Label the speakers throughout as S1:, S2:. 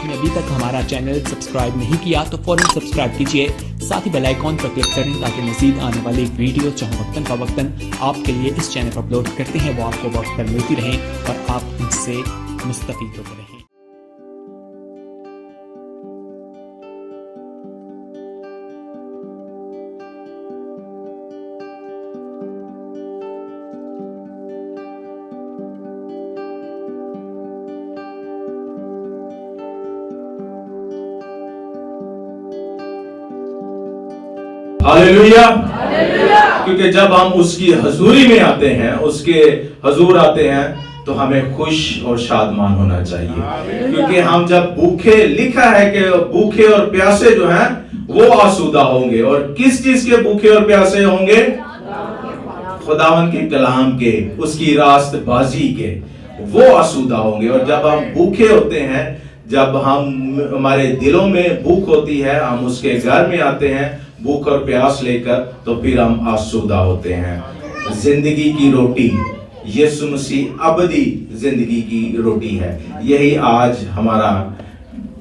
S1: آپ نے ابھی تک ہمارا چینل سبسکرائب نہیں کیا تو فوراً سبسکرائب کیجئے، ساتھ ہی بیل آئیکن پر کلک کریں تاکہ مزید آنے والی ویڈیو جو وقتاً فوقتاً آپ کے لیے اس چینل پر اپلوڈ کرتے ہیں وہ آپ کو وقت پر ملتی رہیں اور آپ ان سے مستفید ہوتے رہیں۔
S2: ہاللیلویا، کیونکہ جب ہم اس کی حضوری میں آتے ہیں، اس کے حضور آتے ہیں تو ہمیں خوش اور شادمان ہونا چاہیے، کیونکہ ہم جب بھوکے، لکھا ہے کہ بھوکے اور پیاسے جو ہیں وہ آسودہ ہوں گے، اور کس چیز کے بھوکے اور پیاسے ہوں گے؟ خداوند کے کلام کے، اس کی راست بازی کے، وہ آسودہ ہوں گے۔ اور جب ہم بھوکے ہوتے ہیں، جب ہمارے دلوں میں بھوک ہوتی ہے، ہم اس کے گھر میں آتے ہیں بھوک اور پیاس لے کر، تو پھر ہم آسودہ ہوتے ہیں۔ زندگی کی روٹی یسوع مسیح ابدی زندگی کی روٹی ہے۔ یہی آج ہمارا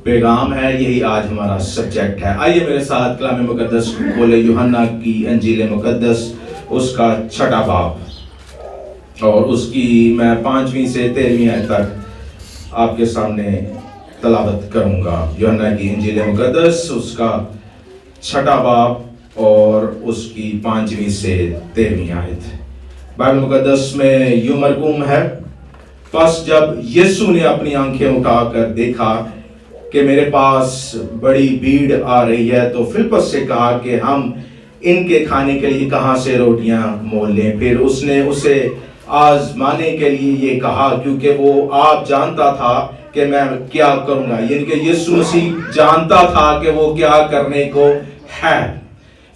S2: پیغام ہے، یہی آج ہمارا سبجیکٹ ہے۔ آئیے میرے ساتھ کلام مقدس کھولے، یوحنا کی انجیل مقدس، اس کا 6واں باب، اور اس کی میں 5ویں سے 13ویں آیت تک آپ کے سامنے تلاوت کروں گا۔ یوحنا کی انجیل مقدس، اس کا 6واں باب اور اس کی 5ویں سے 13ویں آیت۔ بائبل مقدس میں یوں مرقوم ہے، پس جب یسوع نے اپنی آنکھیں اٹھا کر دیکھا کہ میرے پاس بڑی بھیڑ آ رہی ہے، تو فلپس سے کہا کہ ہم ان کے کھانے کے لیے کہاں سے روٹیاں مول لیں۔ پھر اس نے اسے آزمانے کے لیے یہ کہا، کیونکہ وہ آپ جانتا تھا کہ میں کیا کروں گا، یعنی کہ یسوع مسیح جانتا تھا کہ وہ کیا کرنے کو ہے۔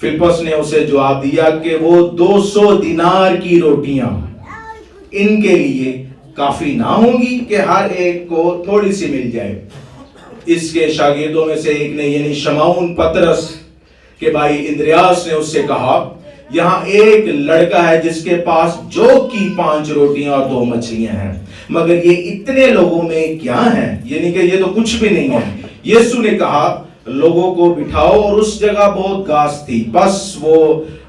S2: فلپس نے اسے جواب دیا کہ وہ 200 دینار کی روٹیاں ان کے لیے کافی نہ ہوں گی کہ ہر ایک کو تھوڑی سی مل جائے۔ اس کے شاگردوں میں سے ایک نے، یعنی شمعون پترس کے بھائی اندریاس نے اس سے کہا، یہاں ایک لڑکا ہے جس کے پاس جو کی 5 روٹیاں اور 2 مچھلیاں ہیں، مگر یہ اتنے لوگوں میں کیا ہیں؟ یعنی کہ یہ تو کچھ بھی نہیں ہے۔ یسوع نے کہا، لوگوں کو بٹھاؤ، اور اس جگہ بہت گھاس تھی، بس وہ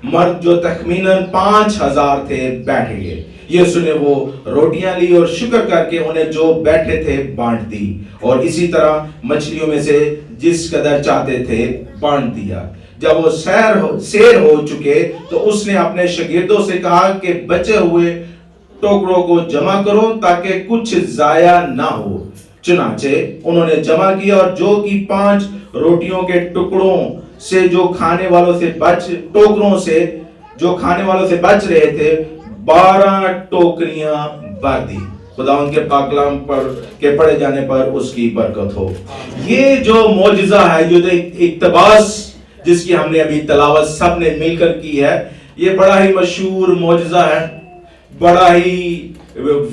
S2: مرد جو تخمیناً 5000 تھے بیٹھ گئے۔ یسوع نے وہ روٹیاں لی اور شکر کر کے انہیں جو بیٹھے تھے بانٹ دی، اور اسی طرح مچھلیوں میں سے جس قدر چاہتے تھے بانٹ دیا۔ جب وہ سیر ہو چکے تو اس نے اپنے شاگردوں سے کہا کہ بچے ہوئے ٹوکروں کو جمع کرو تاکہ کچھ ضائع نہ ہو۔ چنانچہ انہوں نے جمع کیا، اور جو کی 5 روٹیوں کے ٹکڑوں سے جو کھانے والوں سے بچ رہے تھے 12 ٹوکریاں بھر دی۔ خداوند کے پاک کلام کے پڑھے جانے پر اس کی برکت ہو۔ یہ جو معجزہ ہے، جو اقتباس جس کی ہم نے ابھی تلاوت سب نے مل کر کی ہے، یہ بڑا ہی مشہور معجزہ ہے، بڑا ہی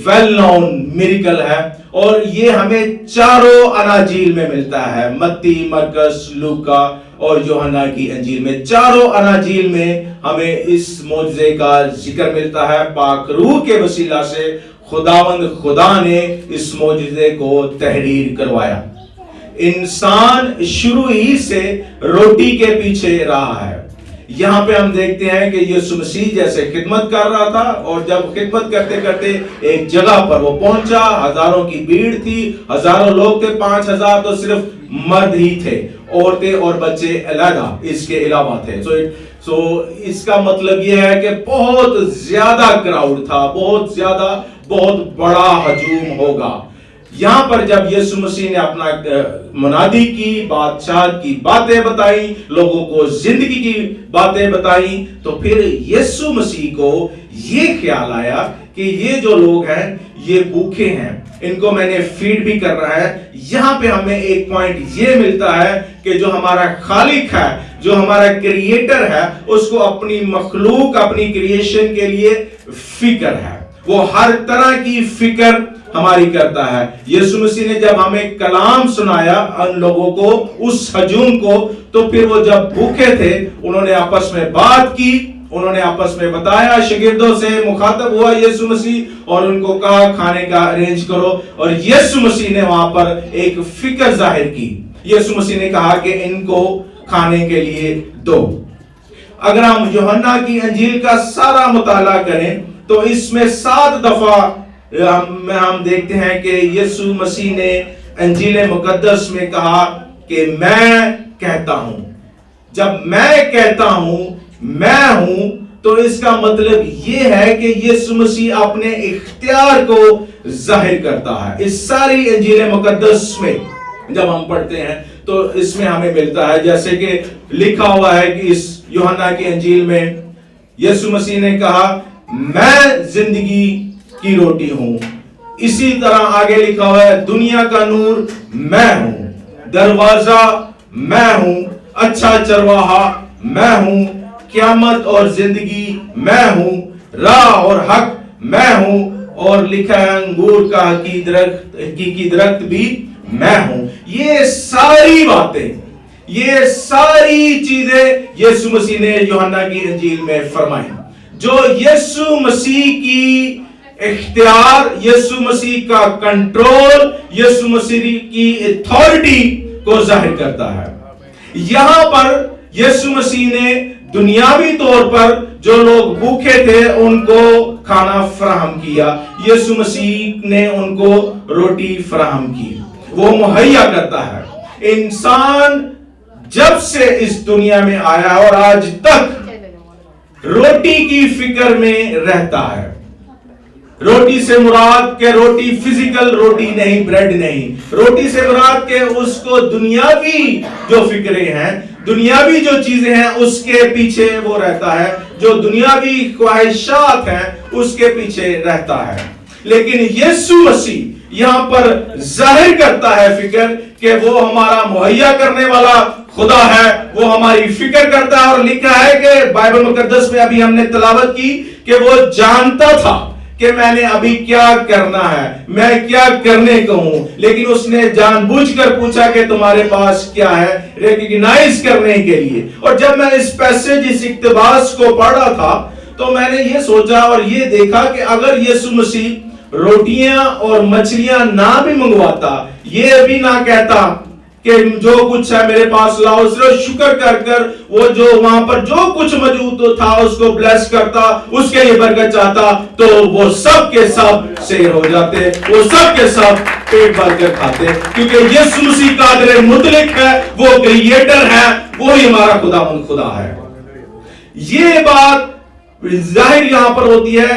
S2: ویل نون میریکل ہے، اور یہ ہمیں 4 اناجیل میں ملتا ہے، متی، مرکز، لوکا اور یوحنا کی انجیل میں۔ 4 اناجیل میں ہمیں اس معجزے کا ذکر ملتا ہے۔ پاک روح کے وسیلہ سے خدا نے اس معجزے کو تحریر کروایا۔ انسان شروع ہی سے روٹی کے پیچھے رہا ہے۔ یہاں پہ ہم دیکھتے ہیں کہ یسوع مسیح جیسے خدمت کر رہا تھا، اور جب خدمت کرتے کرتے ایک جگہ پر وہ پہنچا، ہزاروں کی بھیڑ تھی، ہزاروں لوگ تھے، 5000 تو صرف مرد ہی تھے، عورتیں اور بچے علیحدہ اس کے علاوہ تھے۔ سو اس کا مطلب یہ ہے کہ بہت زیادہ کراؤڈ تھا، بہت بڑا ہجوم ہوگا۔ یہاں پر جب یسوع مسیح نے اپنا منادی کی، بادشاہت کی باتیں بتائی، لوگوں کو زندگی کی باتیں بتائی، تو پھر یسوع مسیح کو یہ خیال آیا کہ یہ جو لوگ ہیں یہ بھوکے ہیں، ان کو میں نے فیڈ بھی کر رہا ہے۔ یہاں پہ ہمیں ایک پوائنٹ یہ ملتا ہے کہ جو ہمارا خالق ہے، جو ہمارا کریٹر ہے، اس کو اپنی مخلوق، اپنی کریشن کے لیے فکر ہے، وہ ہر طرح کی فکر ہماری کرتا ہے۔ یسوع مسیح نے جب ہمیں کلام سنایا ان لوگوں کو، اس ہجوم کو، تو پھر وہ جب بھوکے تھے انہوں نے آپس میں بات کی، उन्होंने आपस में बताया, शागिर्दों से मुखातब हुआ यीशु मसीह और उनको कहा खाने का अरेंज करो, और यीशु मसीह ने वहां पर एक फिक्र जाहिर की। यीशु मसीह ने कहा कि इनको खाने के लिए दो। अगर हम यूहन्ना की अंजील का सारा मुताला करें तो इसमें 7 दफा हम देखते हैं कि यीशु मसीह ने अंजील मुकद्दस में कहा कि मैं कहता हूं। जब मैं कहता हूं, मैं हूं, तो इसका मतलब यह है कि यीशु मसीह अपने इख्तियार को जाहिर करता है। इस सारी अंजील मुकद्दस में जब हम पढ़ते हैं तो इसमें हमें मिलता है, जैसे कि लिखा हुआ है कि इस यूहन्ना की अंजील में यीशु मसीह ने कहा मैं जिंदगी की रोटी हूं। इसी तरह आगे लिखा हुआ है दुनिया का नूर मैं हूं, दरवाजा मैं हूं, अच्छा चरवाहा मैं हूं, क़यामत और जिंदगी मैं हूं, राह और हक मैं हूं, और लिखा है अंगूर का हकीकी दरख्त भी मैं हूं। ये सारी बातें, ये सारी चीजें यीशु मसीह ने यूहन्ना की अंजील में फरमाई, जो यीशु मसीह की इख्तियार, यीशु मसीह का कंट्रोल, यीशु मसीह की अथॉरिटी को जाहिर करता है। यहां पर यीशु मसीह ने दुनियावी तौर पर जो लोग भूखे थे उनको खाना फराहम किया। यीशु मसीह ने उनको रोटी फराहम की, वो मुहैया करता है। इंसान जब से इस दुनिया में आया और आज तक रोटी की फिक्र में रहता है। रोटी से मुराद के रोटी फिजिकल रोटी नहीं, ब्रेड नहीं। रोटी से मुराद के उसको दुनियावी जो फिक्रें हैं, दुनियावी जो चीजें हैं उसके पीछे वो रहता है, जो दुनियावी ख्वाहिशात हैं उसके पीछे रहता है। लेकिन यीशु मसीह यहां पर जाहिर करता है फिक्र कि वो हमारा मुहैया करने वाला खुदा है, वो हमारी फिक्र करता है। और लिखा है कि बाइबल मुकद्दस में अभी हमने तिलावत की कि वो जानता था कि मैंने अभी क्या करना है, मैं क्या करने को हूं, लेकिन उसने जानबूझकर पूछा कि तुम्हारे पास क्या है, रिकॉग्नाइज करने के लिए। और जब मैं इस पैसेज, इस इक्तिबास को पढ़ रहा था तो मैंने ये सोचा और ये देखा कि अगर यीशु मसीह रोटियां और मछलियां ना भी मंगवाता, ये भी ना कहता कि जो कुछ है मेरे पास लाओ, सिर्फ शुक्र कर कर वो जो वहां पर जो कुछ मौजूद था उसको ब्लेस करता, उसके लिए बरकत चाहता, तो वो सब के सब शेर हो जाते, वो सब के सब पेट भर कर खाते। क्योंकि यीशु मसीह कादिर मुतलक है, वो क्रिएटर है, वो ही हमारा खुदा है। ये बात जाहिर यहां पर होती है।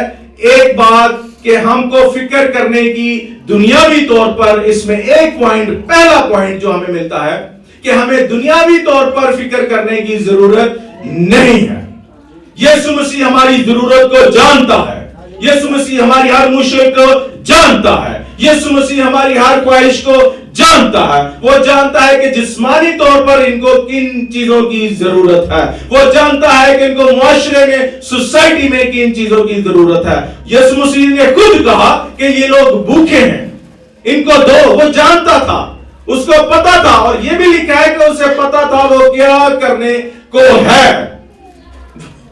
S2: एक बात कि हमको फिक्र करने की दुनियावी तौर पर, इसमें एक पॉइंट, पहला पॉइंट जो हमें मिलता है कि हमें दुनियावी तौर पर फिक्र करने की जरूरत नहीं है। यीशु मसीह हमारी जरूरत को जानता है, यीशु मसीह हमारी हर मुश्किल को जानता है, यीशु मसीह हमारी हर ख्वाहिश को जानता है। वो जानता है कि जिस्मानी तौर पर इनको किन चीजों की जरूरत है, वो जानता है कि इनको मुआशरे में, सोसाइटी में किन चीजों की जरूरत है। यीशु मसीह ने खुद कहा कि ये लोग भूखे हैं, इनको दो। वो जानता था, उसको पता था, और ये भी लिखा है कि उसे पता था वो क्या करने को है।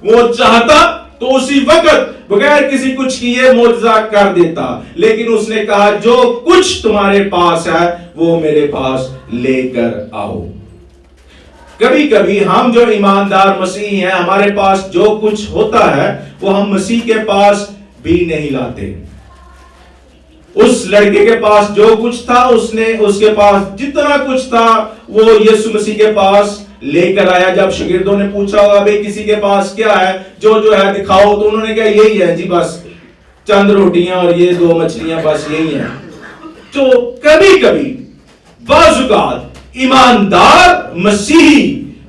S2: वो चाहता तो उसी वक्त बगैर किसी कुछ किए मौजज़ा कर देता, लेकिन उसने कहा जो कुछ तुम्हारे पास है वो मेरे पास लेकर आओ। कभी कभी हम जो ईमानदार मसीही हैं, हमारे पास जो कुछ होता है वो हम मसीह के पास भी नहीं लाते। उस लड़के के पास जो कुछ था, उसके पास जितना कुछ था वो यीशु मसीह के पास लेकर आया। जब शागिर्दों ने पूछा होगा भाई किसी के पास क्या है, जो है दिखाओ, तो उन्होंने कहा यही है जी, बस चंद रोटियां और ये 2 मछलियां, बस यही है। तो कभी कभी बाज़ुकात ईमानदार मसीही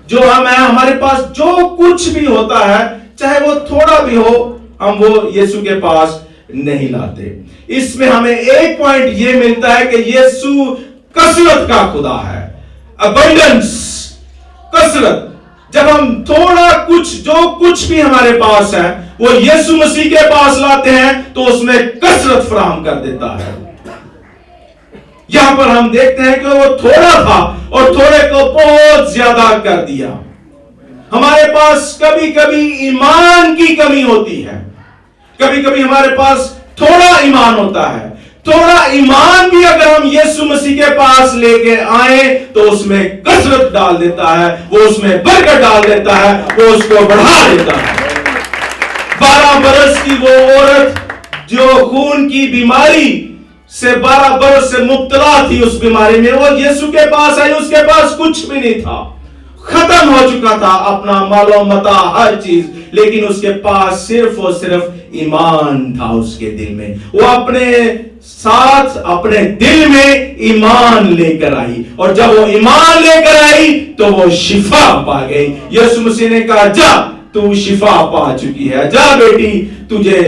S2: जो हम हैं, हमारे पास जो कुछ भी होता है, चाहे वो थोड़ा भी हो, हम वो यीशु के पास नहीं लाते। इसमें हमें एक पॉइंट ये मिलता है कि यीशु कसरत का खुदा है, अबंडेंस, कसरत। जब हम थोड़ा कुछ, जो कुछ भी हमारे पास है वो यीशु मसीह के पास लाते हैं तो उसमें कसरत फराहम कर देता है। यहां पर हम देखते हैं कि वो थोड़ा था और थोड़े को बहुत ज्यादा कर दिया। ہمارے پاس کبھی کبھی ایمان کی کمی ہوتی ہے. کبھی کبھی ہمارے پاس تھوڑا ایمان ہوتا ہے. تھوڑا ایمان بھی اگر ہم یسوع مسیح کے پاس لے کے آئیں تو اس میں کثرت ڈال دیتا ہے, وہ اس میں برکت ڈال دیتا ہے, وہ اس کو بڑھا دیتا ہے. 12 برس کی وہ عورت جو خون کی بیماری سے 12 برس سے مبتلا تھی, اس بیماری میں وہ یسوع کے پاس آئی. اس کے پاس کچھ بھی نہیں تھا, ختم ہو چکا تھا اپنا مال و متاع, ہر چیز, لیکن اس کے پاس صرف اور صرف ایمان تھا. اس کے دل میں وہ اپنے ساتھ اپنے دل میں ایمان لے کر آئی, اور جب وہ ایمان لے کر آئی تو وہ شفا پا گئی. یسوع مسیح نے کہا جا, تو شفا پا چکی ہے, جا بیٹی تجھے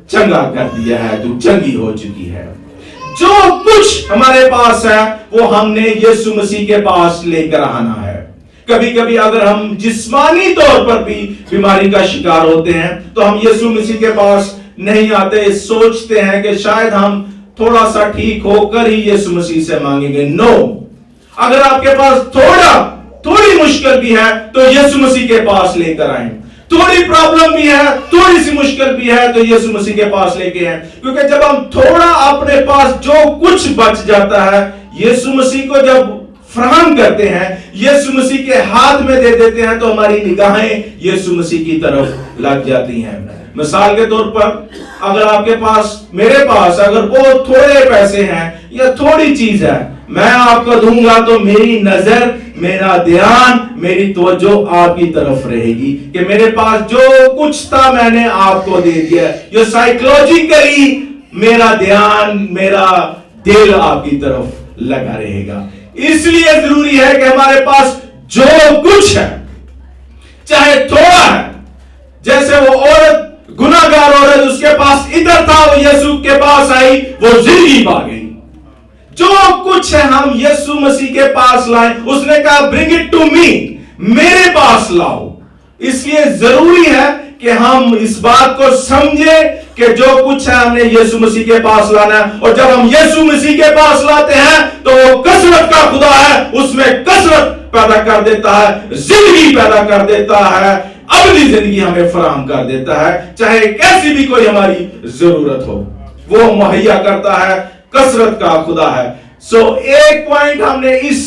S2: چنگا کر دیا ہے, تو چنگی ہو چکی ہے. جو کچھ ہمارے پاس ہے وہ ہم نے یسوع مسیح کے پاس لے کر آنا ہے. کبھی کبھی اگر ہم جسمانی طور پر بھی بیماری کا شکار ہوتے ہیں تو ہم یسوع مسیح کے پاس نہیں آتے, سوچتے ہیں کہ شاید ہم تھوڑا سا ٹھیک ہو کر ہی یسوع مسیح سے مانگیں گے. نو, اگر آپ کے پاس تھوڑی مشکل بھی ہے تو یسوع مسیح کے پاس لے کر آئیں. تھوڑی پرابلم بھی ہے, تھوڑی سی مشکل بھی ہے تو یسوع مسیح کے پاس لے کے آئیں. کیونکہ جب ہم تھوڑا اپنے پاس جو کچھ بچ جاتا ہے یسوع مسیح کو جب فراہم کرتے ہیں, یسوع مسیح کے ہاتھ میں دے دیتے ہیں, تو ہماری نگاہیں یسوع مسیح کی طرف لگ جاتی ہیں. مثال کے طور پر اگر آپ کے پاس, میرے پاس اگر بہت تھوڑے پیسے ہیں یا تھوڑی چیز ہے, میں آپ کو دوں گا تو میری نظر, میرا دھیان, میری توجہ آپ کی طرف رہے گی کہ میرے پاس جو کچھ تھا میں نے آپ کو دے دیا. یہ سائیکولوجیکلی میرا دھیان, میرا دل آپ کی طرف لگا رہے گا. اس لیے ضروری ہے کہ ہمارے پاس جو کچھ ہے, چاہے تھوڑا ہے, جیسے وہ عورت, گناہگار عورت, اس کے پاس ادھر تھا, وہ یسوع کے پاس آئی, وہ زندگی پا گئی. جو کچھ ہے ہم یسوع مسیح کے پاس لائیں. اس نے کہا برنگ اٹ ٹو می, میرے پاس لاؤ. اس لیے ضروری ہے کہ ہم اس بات کو سمجھیں کہ جو کچھ ہے ہم نے یسوع مسیح کے پاس لانا ہے. اور جب ہم یسوع مسیح کے پاس لاتے ہیں تو وہ کثرت کا خدا ہے, اس میں کثرت پیدا کر دیتا ہے, زندگی پیدا کر دیتا ہے, اپنی زندگی ہمیں فراہم کر دیتا ہے. چاہے کیسی بھی کوئی ہماری ضرورت ہو وہ مہیا کرتا ہے, کثرت کا خدا ہے. ایک پوائنٹ ہم نے اس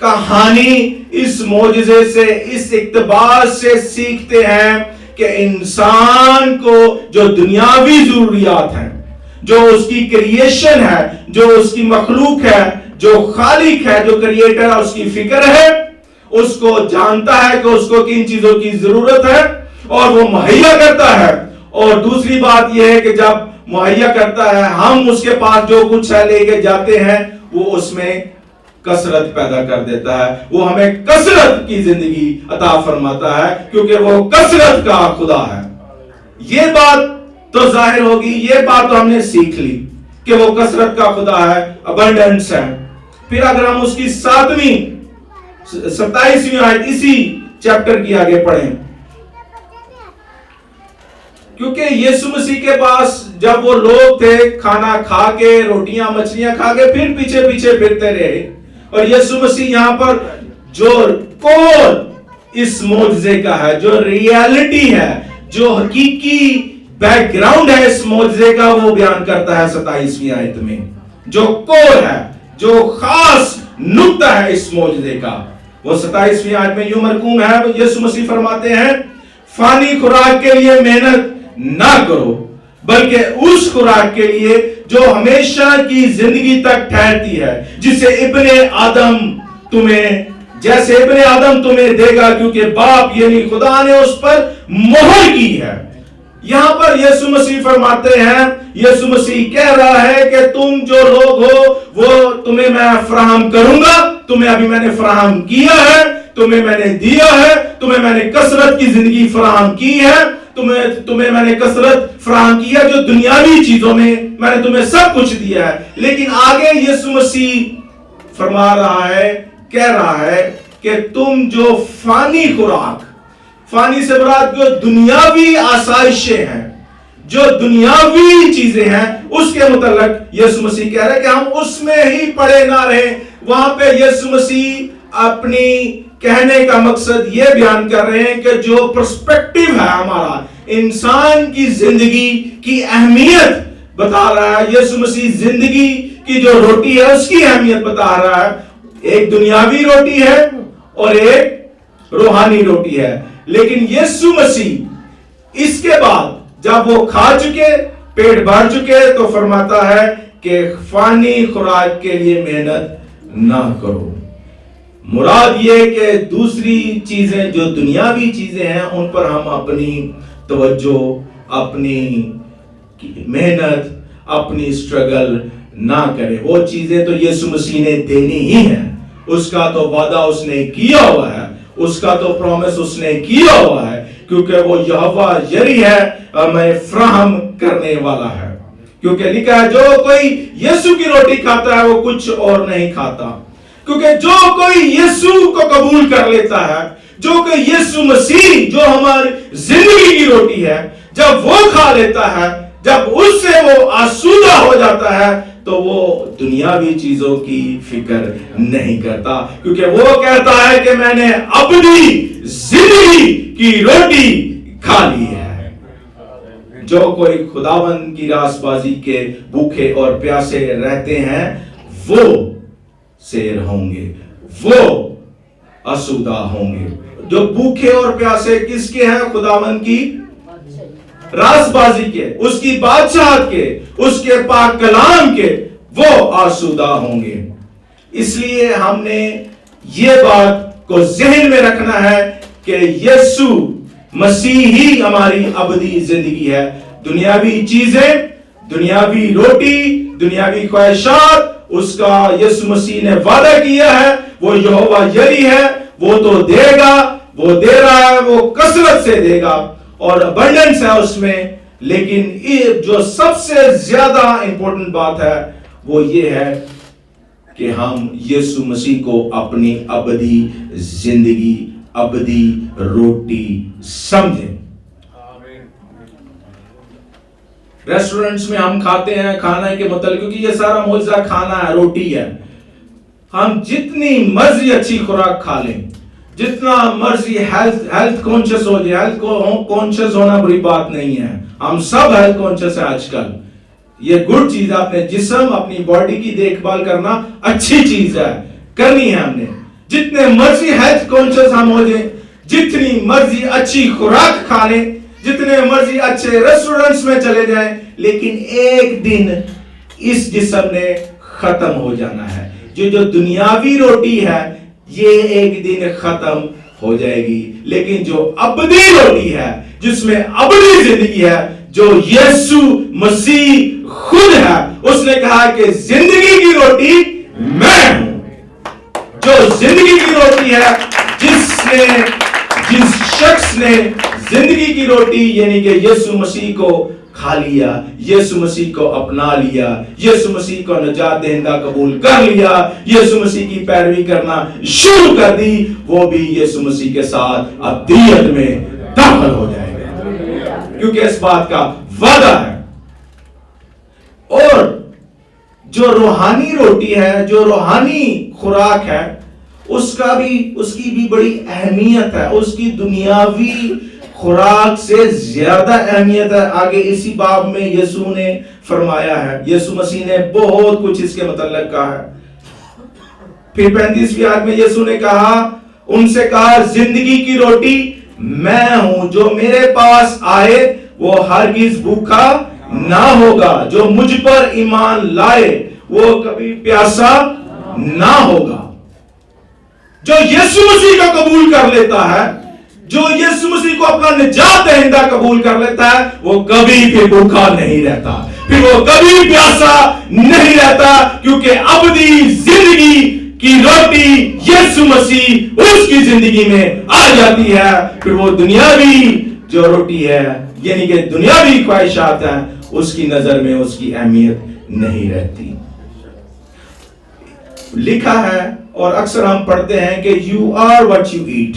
S2: کہانی, اس معجزے سے, اس اقتباس سے سیکھتے ہیں کہ انسان کو جو دنیاوی ضروریات ہیں, جو اس کی کریشن ہے, جو اس کی مخلوق ہے, جو خالق ہے, جو کریٹر ہے, اس کی فکر ہے, اس کو جانتا ہے کہ اس کو کن چیزوں کی ضرورت ہے اور وہ مہیا کرتا ہے. اور دوسری بات یہ ہے کہ جب مہیا کرتا ہے, ہم اس کے پاس جو کچھ ہے لے کے جاتے ہیں, وہ اس میں کثرت پیدا کر دیتا ہے. وہ ہمیں کثرت کی زندگی عطا فرماتا ہے کیونکہ وہ کثرت کا خدا ہے. یہ بات تو ظاہر ہوگی, یہ بات تو ہم نے سیکھ لی کہ وہ کثرت کا خدا ہے, ابنڈنس ہے. پھر اگر ہم اس کی 27ویں آیت اسی چیپٹر کی آگے پڑھیں, کیونکہ یسوع مسیح کے پاس جب وہ لوگ تھے کھانا کھا کے, روٹیاں مچھلیاں کھا کے پھر پیچھے پیچھے پھرتے رہے, اور یسوع مسیح یہاں پر جو کور اس معجزے کا ہے, جو ریالٹی ہے, جو حقیقی بیک گراؤنڈ ہے اس معجزے کا, وہ بیان کرتا ہے 27ویں آیت میں. جو کور ہے, جو خاص نقطہ ہے اس معجزے کا, وہ 27ویں آیت میں یوں مرقوم ہے. یسوع مسیح فرماتے ہیں فانی خوراک کے لیے محنت نہ کرو, بلکہ اس خوراک کے لیے جو ہمیشہ کی زندگی تک ٹھہرتی ہے, جسے ابن آدم تمہیں دے گا, کیونکہ باپ یعنی خدا نے اس پر مہر کی ہے. یہاں پر یسوع مسیح فرماتے ہیں, یسوع مسیح کہہ رہا ہے کہ تم جو لوگ ہو وہ تمہیں میں فراہم کروں گا. تمہیں ابھی میں نے فراہم کیا ہے, تمہیں میں نے دیا ہے, تمہیں میں نے کثرت کی زندگی فراہم کی ہے, تمہیں میں نے کثرت فراہم کی ہے, جو دنیاوی چیزوں میں میں نے تمہیں سب کچھ دیا ہے. لیکن آگے یسوع مسیح فرما رہا ہے, کہہ رہا ہے کہ تم جو فانی خوراک, فانی سے مراد جو دنیاوی آسائشیں ہیں, جو دنیاوی چیزیں ہیں, اس کے متعلق یسوع مسیح کہہ رہا ہے کہ ہم اس میں ہی پڑے نہ رہیں. وہاں پہ یسوع مسیح اپنی कहने का मकसद ये बयान कर रहे हैं कि जो पर्सपेक्टिव है हमारा इंसान की जिंदगी की अहमियत बता रहा है। यीशु मसीह जिंदगी की जो रोटी है उसकी अहमियत बता रहा है। एक दुनियावी रोटी है और एक रूहानी रोटी है। लेकिन यीशु मसीह इसके बाद जब वो खा चुके, पेट भर चुके, तो फरमाता है कि फानी खुराक के लिए मेहनत ना करो। मुराद ये कि दूसरी चीजें जो दुनियावी चीजें हैं उन पर हम अपनी तवज्जो, अपनी मेहनत, अपनी स्ट्रगल ना करें। वो चीजें तो यीशु मसीह ने देनी ही है, उसका तो वादा उसने किया हुआ है, उसका तो प्रॉमिस उसने किया हुआ है, क्योंकि वो यहोवा यरी है, हमें फ्राहम करने वाला है। क्योंकि लिखा है जो कोई यीशु की रोटी खाता है वो कुछ और नहीं खाता। क्योंकि जो कोई यीशु को कबूल कर लेता है, जो कोई यीशु मसीह जो हमारी जिंदगी की रोटी है, जब वो खा लेता है, जब उससे वो आसूदा हो जाता है, तो वो दुनियावी चीजों की फिक्र नहीं करता। क्योंकि वो कहता है कि मैंने अपनी जिंदगी की रोटी खा ली है। जो कोई खुदावंद की रासबाजी के भूखे और प्यासे रहते हैं वो शेर होंगे, वो आसूदा होंगे। जो भूखे और प्यासे किसके हैं? खुदावंद की रासबाजी के, उसकी बादशाहत के, उसके पाक कलाम के, वो आसूदा होंगे। इसलिए हमने ये बात को ज़हन में रखना है कि यीशु मसीह ही हमारी अबदी जिंदगी है। दुनियावी चीजें, दुनियावी रोटी, दुनियावी ख्वाहिशात, उसका यीशु मसीह ने वादा किया है, वो यहोवा यरी है, वो तो देगा, वो दे रहा है, वो कसरत से देगा और अबंडेंस है उसमें। लेकिन ये जो सबसे ज्यादा इंपॉर्टेंट बात है वो ये है कि हम यीशु मसीह को अपनी अबदी जिंदगी, अबदी रोटी समझें। रेस्टोरेंट्स में हम खाते हैं खाना के मतलब, क्योंकि ये सारा मौजूदा खाना है, रोटी है। हम जितनी मर्जी अच्छी खुराक खा लें, जितना मर्जी हेल्थ कॉन्शियस हो जाए, हेल्थ को कॉन्शियस होना बुरी बात नहीं है, हम सब हेल्थ कॉन्शियस है आजकल। ये गुड चीज है, अपने जिस्म, अपनी बॉडी की देखभाल करना अच्छी चीज है, करनी है हमने। जितने मर्जी हेल्थ कॉन्शियस हम हो जाए, जितनी मर्जी अच्छी खुराक खा लें, जितने मर्जी अच्छे रेस्टोरेंट्स में चले जाएं, लेकिन एक दिन इस जिस्म ने खत्म हो जाना है। जो दुनियावी रोटी है ये एक दिन खत्म हो जाएगी, लेकिन जो अबदी रोटी है, जिसमें अबदी जिंदगी है, जो यीशु मसीह खुद है, उसने कहा कि जिंदगी की रोटी मैं हूं। जो जिंदगी की रोटी है, जिस शख्स ने जिंदगी की रोटी यानी कि यीशु मसीह को खा लिया, यीशु मसीह को अपना लिया, यीशु मसीह को निजात देंदा कबूल कर लिया, यीशु मसीह की पैरवी करना शुरू कर दी, वो भी यीशु मसीह के साथ अब्दियत में दाखिल हो जाएगा, क्योंकि इस बात का वादा है। और जो रूहानी रोटी है, जो रूहानी खुराक है, उसकी भी बड़ी अहमियत है। उसकी दुनियावी खुराक से ज्यादा अहमियत है। आगे इसी बाब में यीशु ने फरमाया है, यीशु मसीह ने बहुत कुछ इसके मतलब कहा है। फिर 35वीं आयत में यीशु ने कहा, उनसे कहा, जिंदगी की रोटी मैं हूं, जो मेरे पास आए वो हरगिज भूखा ना होगा, जो मुझ पर ईमान लाए वो कभी प्यासा ना होगा। जो यीशु मसीह को कबूल कर लेता है, जो यीशु मसीह को अपना निजात दहिंदा कबूल कर लेता है, वो कभी भी भूखा नहीं रहता, फिर वो कभी प्यासा नहीं रहता, क्योंकि अबदी जिंदगी की रोटी यीशु मसीह उसकी जिंदगी में आ जाती है। फिर वो दुनियावी जो रोटी है यानी कि दुनियावी ख्वाहिशात है, उसकी नजर में उसकी अहमियत नहीं रहती। लिखा है और अक्सर हम पढ़ते हैं कि you are what you eat.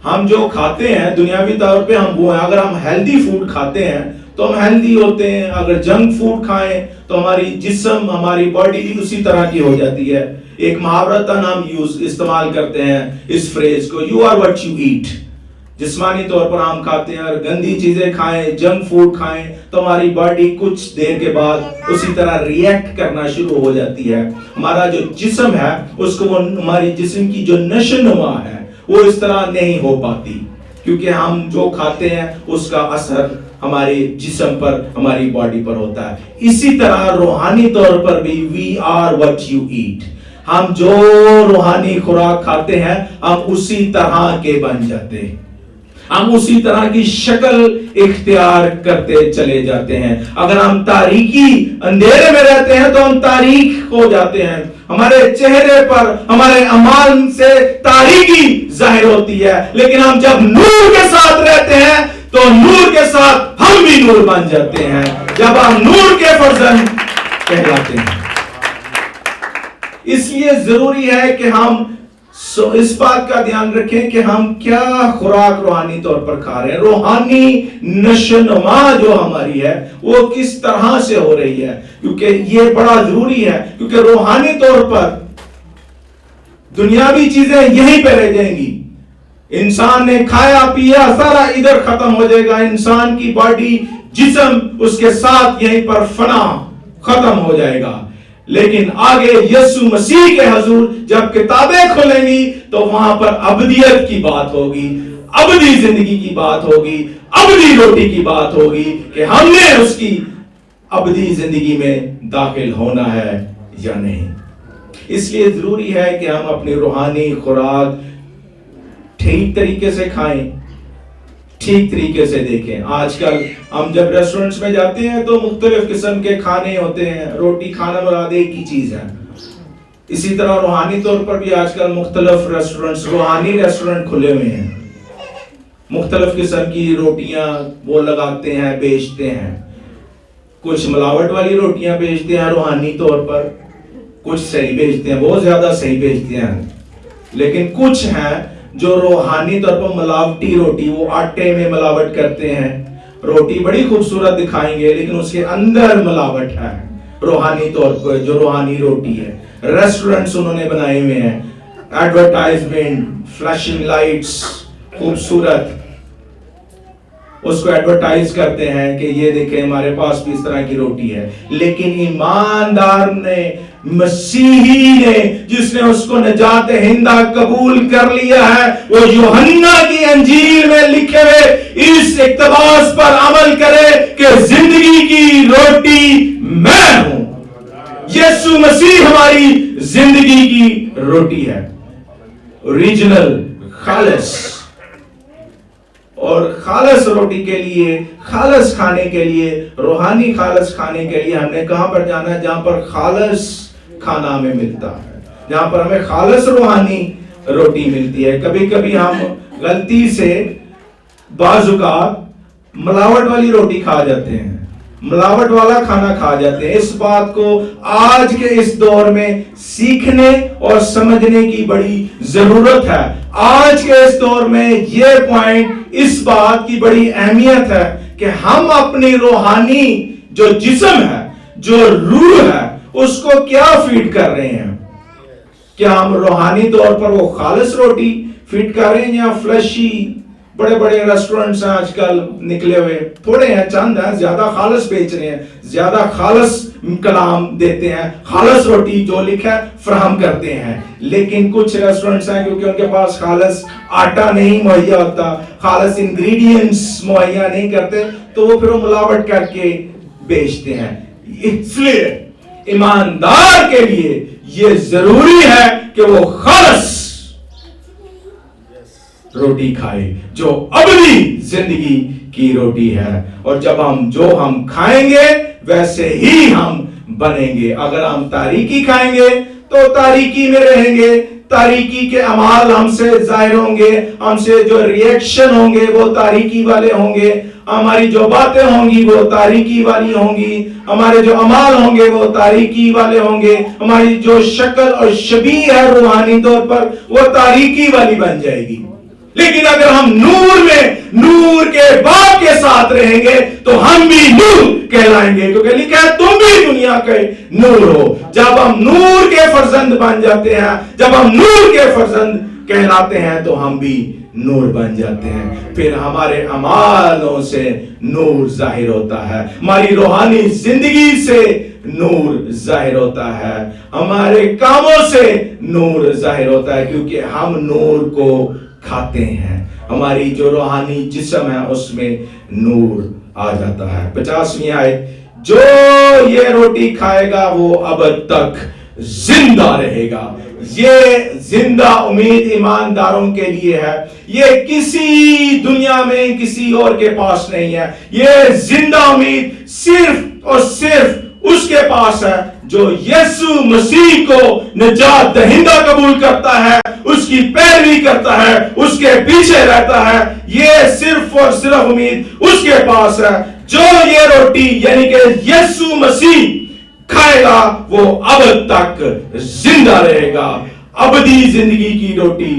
S2: हम जो खाते हैं दुनियावी तौर पे हम वो हैं। अगर हम हेल्दी फूड खाते हैं तो हम हेल्दी होते हैं, अगर जंक फूड खाएं तो हमारी जिस्म, हमारी बॉडी भी उसी तरह की हो जाती है। एक महावरतन हम इस्तेमाल करते हैं इस फ्रेज को, you are what you eat. जिस्मानी तौर पर हम खाते हैं और गंदी चीजें खाएं, जंक फूड खाएं, तो हमारी बॉडी कुछ देर के बाद उसी तरह रिएक्ट करना शुरू हो जाती है। हमारा जो जिस्म है उसको, वो हमारी जिस्म की जो नशोनुमा है वो इस तरह नहीं हो पाती, क्योंकि हम जो खाते हैं उसका असर हमारे जिस्म पर, हमारी बॉडी पर होता है। इसी तरह रूहानी तौर पर भी we are what you eat. हम जो रूहानी खुराक खाते हैं हम उसी तरह के बन जाते हैं, हम उसी तरह की शक्ल इख्तियार करते चले जाते हैं। अगर हम तारीकी अंधेरे में रहते हैं तो हम तारीक हो जाते हैं, हमारे चेहरे पर, हमारे अमाल से तारीकी जाहिर होती है। लेकिन हम जब नूर के साथ रहते हैं तो नूर के साथ हम भी नूर बन जाते हैं, जब हम नूर के फर्जंद कहलाते हैं। इसलिए जरूरी है कि हम इस बात का ध्यान रखें कि हम क्या खुराक रूहानी तौर पर खा रहे हैं, रूहानी नशोनुमा जो हमारी है वो किस तरह से हो रही है, क्योंकि ये बड़ा जरूरी है। क्योंकि रूहानी तौर पर दुनियावी चीजें यहीं पे रह जाएंगी। इंसान ने खाया पिया सारा इधर खत्म हो जाएगा, इंसान की बॉडी, जिस्म उसके साथ यहीं पर फना खत्म हो जाएगा। लेकिन आगे यीशु मसीह के हुजूर जब किताबें खुलेंगी तो वहां पर अबदियत की बात होगी, अबदी जिंदगी की बात होगी, अबदी रोटी की बात होगी कि हमने उसकी अबदी जिंदगी में दाखिल होना है या नहीं। इसलिए जरूरी है कि हम अपनी रूहानी खुराक ठीक तरीके से खाएं, ठीक तरीके से देखें। आजकल हम जब रेस्टोरेंट्स में जाते हैं तो मुख्तलिफ किस्म के खाने होते हैं, रोटी खाना मुराद एक ही चीज है। इसी तरह रूहानी तौर पर भी आजकल मुख्तलिफ रेस्टोरेंट्स, रूहानी रेस्टोरेंट खुले हुए हैं, मुख्तलिफ किस्म की रोटियां वो लगाते हैं, बेचते हैं। कुछ मिलावट वाली रोटियां बेचते हैं रूहानी तौर पर, कुछ सही बेचते हैं, बहुत ज्यादा सही बेचते हैं। लेकिन कुछ हैं जो रूहानी तौर पर मिलावटी रोटी, वो आटे में मिलावट करते हैं, रोटी बड़ी खूबसूरत दिखाएंगे लेकिन उसके अंदर मिलावट है। रूहानी तौर पर जो रूहानी रोटी है, रेस्टोरेंट्स उन्होंने बनाए हुए हैं, एडवर्टाइजमेंट, फ्लैशिंग लाइट्स, खूबसूरत उसको एडवर्टाइज करते हैं कि ये देखें हमारे पास भी इस तरह की रोटी है। लेकिन ईमानदार ने, मसीही ने, जिसने उसको नजात हिंदा कबूल कर लिया है, वो यूहन्ना की अंजील में लिखे हुए इस इक्तबास पर अमल करे कि जिंदगी की रोटी मैं हूं। यीशु मसीह हमारी जिंदगी की रोटी है, ओरिजिनल, खालिस। और खालस रोटी के लिए, खालस खाने के लिए, रूहानी खालस खाने के लिए हमने कहां पर जाना है? जहां पर खालस खाना हमें मिलता है, जहां पर हमें खालस रूहानी रोटी मिलती है। कभी कभी हम गलती से बाजुका मिलावट वाली रोटी खा जाते हैं, मिलावट वाला खाना खा जाते हैं। इस बात को आज के इस दौर में सीखने और समझने की बड़ी जरूरत है। आज के इस दौर में यह पॉइंट, इस बात की बड़ी अहमियत है कि हम अपनी रूहानी जो जिस्म है, जो रूह है, उसको क्या फीड कर रहे हैं। क्या हम रूहानी तौर पर वो खालिस रोटी फीड कर रहे हैं या फ्लैशी? बड़े बड़े रेस्टोरेंट्स हैं आजकल निकले हुए, थोड़े हैं, चंद हैं, ज्यादा खालिस बेच रहे हैं, ज्यादा खालिस कलाम देते हैं, खालिस रोटी जो लिखा है फराहम करते हैं। लेकिन कुछ रेस्टोरेंट्स हैं क्योंकि उनके पास खालिस आटा नहीं मुहैया होता, खालिस इंग्रेडिएंट्स मुहैया नहीं करते, तो वो फिर मिलावट करके बेचते हैं। इसलिए ईमानदार के लिए ये जरूरी है कि वो खालिस रोटी खाए जो अबदी जिंदगी की रोटी है। और जब हम खाएंगे वैसे ही हम बनेंगे। अगर हम तारीकी खाएंगे तो तारीकी में रहेंगे, तारीकी के अमाल हमसे जाहिर होंगे, हमसे जो रिएक्शन होंगे वो तारीकी वाले होंगे, हमारी जो बातें होंगी वो तारीकी वाली होंगी, हमारे जो अमाल होंगे वो तारीकी वाले होंगे, हमारी जो शक्ल और शबीह है रूहानी तौर पर वो तारीकी वाली बन जाएगी। लेकिन अगर हम नूर में नूर के बाप के साथ रहेंगे तो हम भी नूर कहलाएंगे, क्योंकि लिखा है तुम भी दुनिया के नूर हो। जब हम नूर के फर्जंद बन जाते हैं, जब हम नूर के फर्जंद कहलाते हैं तो हम भी नूर बन जाते हैं। फिर हमारे अमालों से नूर जाहिर होता है, हमारी रूहानी जिंदगी से नूर जाहिर होता है, हमारे कामों से नूर जाहिर होता है, क्योंकि हम नूर को खाते हैं। हमारी जो रूहानी जिस्म है उसमें नूर आ जाता है। 50वीं आयत, जो ये रोटी खाएगा वो अब तक जिंदा रहेगा। ये जिंदा उम्मीद ईमानदारों के लिए है, ये किसी दुनिया में किसी और के पास नहीं है। ये जिंदा उम्मीद सिर्फ और सिर्फ उसके पास है जो यीशु मसीह को निजात दहिंदा कबूल करता है, उसकी पैरवी करता है, उसके पीछे रहता है। ये सिर्फ और सिर्फ उम्मीद उसके पास है। जो ये रोटी यानी कि यीशु मसीह खाएगा वो अब तक जिंदा रहेगा। अबदी जिंदगी की रोटी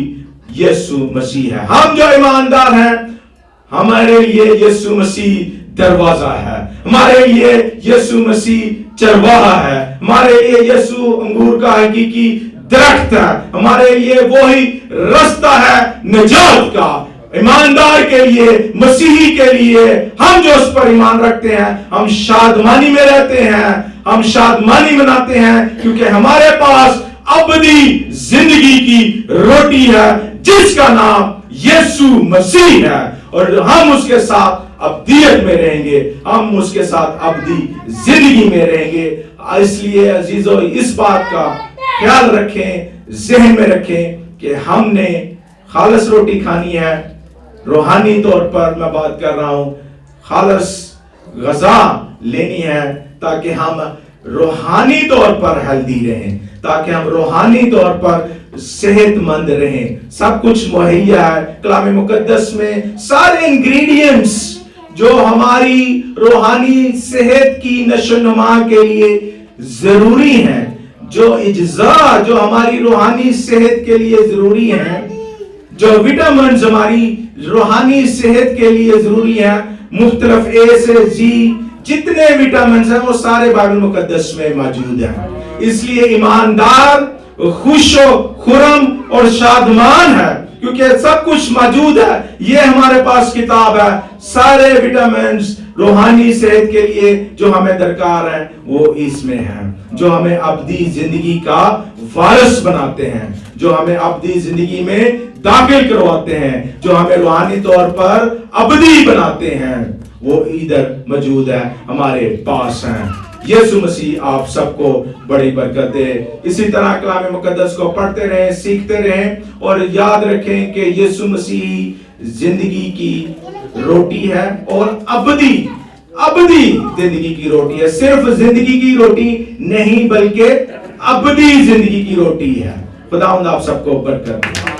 S2: यीशु मसीह है। हम जो ईमानदार हैं, हमारे लिए यीशु मसीह दरवाजा है, हमारे लिए यीशु मसीह चरवाहा है, हमारे लिए यीशु अंगूर का हकीकी दरख्त है, हमारे लिए वही रास्ता है निजात का। ईमानदार के लिए, मसीही के लिए, हम जो उस पर ईमान रखते हैं, हम शादमानी में रहते हैं, हम शादमानी मनाते हैं, क्योंकि हमारे पास अबदी जिंदगी की रोटी है जिसका नाम यीशु मसीह है, और हम उसके साथ अब्दियत में रहेंगे, हम उसके साथ अब्दी जिंदगी में रहेंगे। इसलिए अजीजों, इस बात का ख्याल रखें, जहन में रखें कि हमने खालिस रोटी खानी है। रूहानी तौर पर मैं बात कर रहा हूं, खालिस ग़ज़ा लेनी है ताकि हम रूहानी तौर पर हेल्दी रहें, ताकि हम रूहानी तौर पर सेहतमंद रहें। सब कुछ मुहैया है कलाम मुकद्दस में, सारे इंग्रेडिएंट्स जो हमारी रूहानी सेहत की नशोनुमा के लिए जरूरी हैं, जो इज्जा जो हमारी रूहानी सेहत के लिए जरूरी हैं, जो विटामिन हमारी रूहानी सेहत के लिए जरूरी है, मुख्तलिफ ए से जी जितने विटामिन हैं वो सारे बाइबल मुकद्दस में मौजूद हैं। इसलिए ईमानदार खुशो खुरम और शादमान है, क्योंकि सब कुछ मौजूद है। ये हमारे पास किताब है, सारे विटामिन रूहानी सेहत के लिए जो हमें दरकार है वो इसमें है, जो हमें अब्दी जिंदगी का वारिस बनाते हैं, जो हमें अब्दी जिंदगी में दाखिल करवाते हैं, जो हमें रूहानी तौर पर अब्दी बनाते हैं, वो इधर मौजूद है, हमारे पास हैं। यीशु मसीह आप सबको बड़ी बरकत दे। इसी तरह कलाम मुकद्दस को पढ़ते रहें, सीखते रहें, और याद रखें कि यीशु मसीह जिंदगी की रोटी है और अबदी जिंदगी की रोटी है। सिर्फ जिंदगी की रोटी नहीं बल्कि अबदी जिंदगी की रोटी है। खुदावंद आप सबको बरकत दे।